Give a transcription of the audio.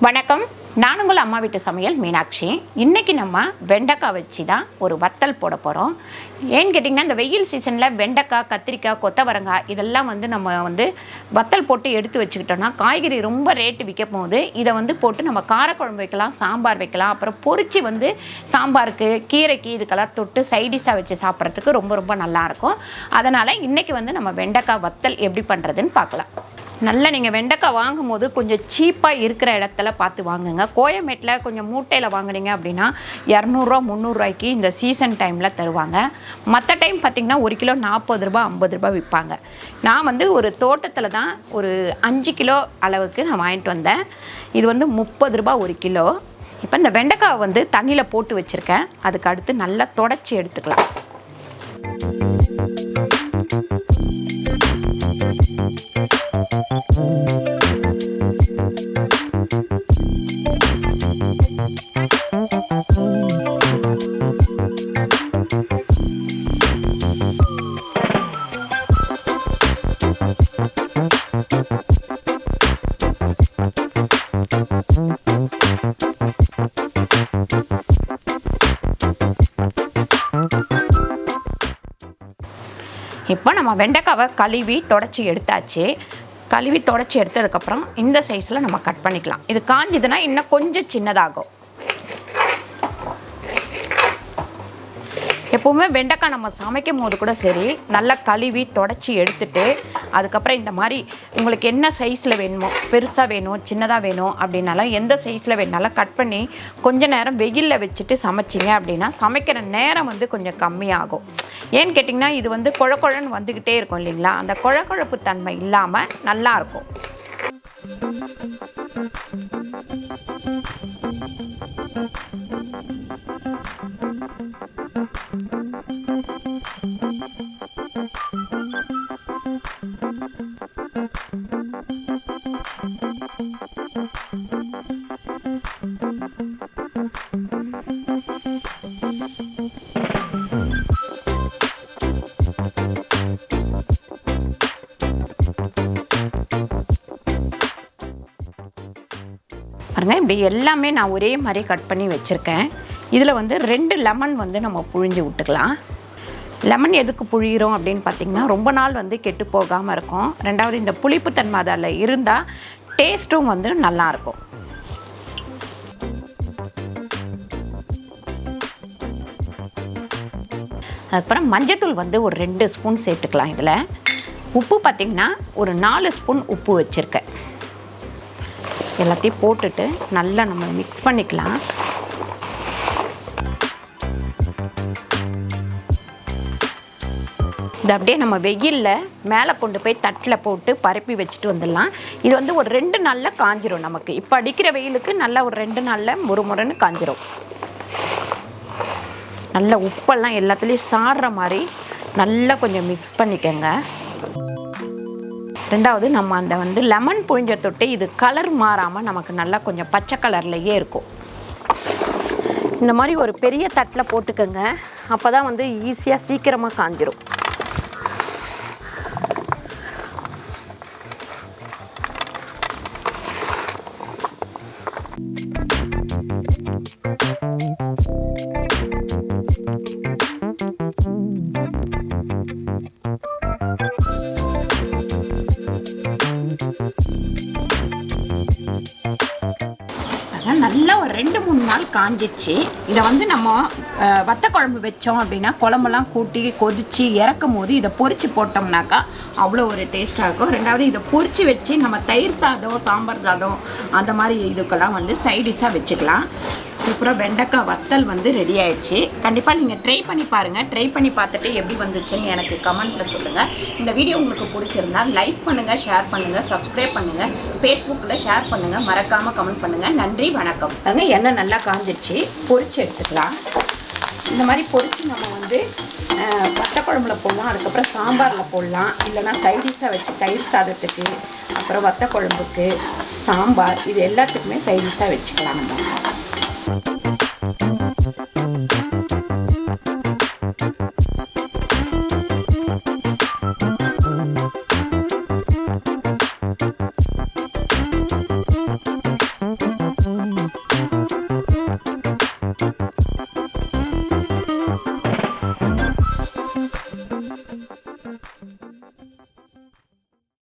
வணக்கம். நான் உங்கள் அம்மா வீட்டு சமையல் மீனாட்சி. இன்றைக்கி நம்ம வெண்டைக்காய் வச்சு தான் ஒரு வத்தல் போட போகிறோம். ஏன்னு கேட்டிங்கன்னா, இந்த வெயில் சீசனில் வெண்டைக்காய், கத்திரிக்காய், கொத்தவரங்காய் இதெல்லாம் நம்ம வத்தல் போட்டு எடுத்து வச்சுக்கிட்டோன்னா காய்கறி ரொம்ப ரேட்டு விற்கும் போது இதை போட்டு நம்ம காரக்குழம்பு வைக்கலாம், சாம்பார் வைக்கலாம். அப்புறம் பொரிச்சு சாம்பாருக்கு, கீரைக்கு இதுக்கெல்லாம் தொட்டு சைடிஷாக வச்சு சாப்பிட்றதுக்கு ரொம்ப நல்லாயிருக்கும். அதனால் இன்றைக்கி நம்ம வெண்டைக்காய் வத்தல் எப்படி பண்ணுறதுன்னு பார்க்கலாம். நல்லா நீங்கள் வெண்டைக்காய் வாங்கும் போது கொஞ்சம் சீப்பாக இருக்கிற இடத்துல பார்த்து வாங்குங்க. கோயம்பேட்டில் கொஞ்சம் மூட்டையில் வாங்குனீங்க அப்படின்னா 200 300 இந்த சீசன் டைமில் தருவாங்க. மற்ற டைம் பார்த்திங்கன்னா 1 கிலோ 40 ரூபா 50 ரூபா விற்பாங்க. நான் ஒரு தோட்டத்தில் தான் ஒரு 5 கிலோ அளவுக்கு நான் வாங்கிட்டு வந்தேன். இது 30 ரூபா 1 கிலோ. இப்போ இந்த வெண்டைக்காய் தண்ணியில் போட்டு வச்சுருக்கேன். அதுக்கு அடுத்து நல்லா தொடச்சி எடுத்துக்கலாம். இப்போ நம்ம வெண்டைக்காவை கழுவி தொடச்சி எடுத்தாச்சு. கழுவி தொடச்சி எடுத்ததுக்கப்புறம் இந்த சைஸில் நம்ம கட் பண்ணிக்கலாம். இது காஞ்சதுன்னா இன்னும் கொஞ்சம் சின்னதாகும். எப்போவுமே வெண்டைக்காய் நம்ம சமைக்கும் போது கூட சரி, நல்லா கழுவி தொடச்சி எடுத்துட்டு அதுக்கப்புறம் இந்த மாதிரி உங்களுக்கு என்ன சைஸில் வேணுமோ, பெருசாக வேணும் சின்னதாக வேணும் அப்படின்னாலும் எந்த சைஸில் வேணாலும் கட் பண்ணி கொஞ்ச நேரம் வெயிலில் வச்சுட்டு சமைச்சிங்க அப்படின்னா சமைக்கிற நேரம் கொஞ்சம் கம்மியாகும். ஏன்னு கேட்டிங்கன்னா, இது குழக்குழன்னு வந்துக்கிட்டே இருக்கும் இல்லைங்களா? அந்த குழக்குழப்பு தன்மை இல்லாமல் நல்லாயிருக்கும். பாருங்க, இப்படி எல்லாமே நான் ஒரே மாதிரி கட் பண்ணி வச்சுருக்கேன். இதில் 2 லெமன் நம்ம புழிஞ்சு விட்டுக்கலாம். லெமன் எதுக்கு புழிகிறோம் அப்படின்னு பார்த்திங்கன்னா, ரொம்ப நாள் கெட்டு போகாமல் இருக்கும். ரெண்டாவது இந்த புளிப்புத்தன்மை அதில் இருந்தால் டேஸ்ட்டும் நல்லாயிருக்கும். அதுக்கப்புறம் மஞ்சத்தூள் ஒரு 2 ஸ்பூன் சேர்த்துக்கலாம். இதில் உப்பு பார்த்திங்கன்னா ஒரு 4 ஸ்பூன் உப்பு வச்சுருக்கேன். எல்லாத்தையும் போட்டுட்டு நல்லா நம்ம மிக்ஸ் பண்ணிக்கலாம். இது அப்படியே நம்ம வெயிலில் மேலே கொண்டு போய் தட்டில் போட்டு பரப்பி வச்சுட்டு வந்துடலாம். இது ஒரு 2 நாளில் காஞ்சிரும். நமக்கு இப்போ அடிக்கிற வெயிலுக்கு நல்லா ஒரு 2 நாளில் முறுமுறுன்னு காஞ்சிரும். நல்லா உப்பெல்லாம் எல்லாத்துலேயும் சாடுற மாதிரி நல்லா கொஞ்சம் மிக்ஸ் பண்ணிக்கோங்க. ரெண்டாவது நம்ம அந்த லெமன் புழிஞ்ச தொட்டு இது கலர் மாறாமல் நமக்கு நல்லா கொஞ்சம் பச்சை கலர்லையே இருக்கும். இந்த மாதிரி ஒரு பெரிய தட்டில் போட்டுக்கோங்க. அப்போ தான் ஈஸியாக சீக்கிரமாக காஞ்சிரும். நல்லா ஒரு 2-3 நாள் காஞ்சிச்சு. இதை நம்ம வத்த குழம்பு வச்சோம் அப்படின்னா குழம்பெல்லாம் கூட்டி கொதித்து இறக்கும் போது இதை பொரித்து போட்டோம்னாக்கா அவ்வளோ ஒரு டேஸ்ட்டாக இருக்கும். ரெண்டாவது இதை பொரித்து வச்சு நம்ம தயிர் சாதம், சாம்பார் சாதம் அந்த மாதிரி இதுக்கெல்லாம் சைடிஷாக வச்சுக்கலாம். சூப்பராக வெண்டைக்காய் வத்தல் ரெடி ஆயிடுச்சு. கண்டிப்பாக நீங்கள் ட்ரை பண்ணி பாருங்கள். ட்ரை பண்ணி பார்த்துட்டு எப்படி வந்துச்சுன்னு எனக்கு கமெண்ட்டில் சொல்லுங்கள். இந்த வீடியோ உங்களுக்கு பிடிச்சிருந்தா லைக் பண்ணுங்கள், ஷேர் பண்ணுங்கள், சப்ஸ்கிரைப் பண்ணுங்கள், ஃபேஸ்புக்கில் ஷேர் பண்ணுங்கள், மறக்காமல் கமெண்ட் பண்ணுங்கள். நன்றி, வணக்கம். பாருங்கள், எண்ணெய் நல்லா காஞ்சிடுச்சு. பொரிச்சு எடுத்துக்கலாம். இந்த மாதிரி பொரித்து நம்ம வத்த குழம்புல போடலாம், அதுக்கப்புறம் சாம்பாரில் போடலாம், இல்லைனா சைடிஷாக வச்சு தயிர் சாதத்துக்கு, அப்புறம் வத்த குழம்புக்கு, சாம்பார் இது எல்லாத்துக்குமே சைடிஷாக வச்சுக்கலாம் நம்ம.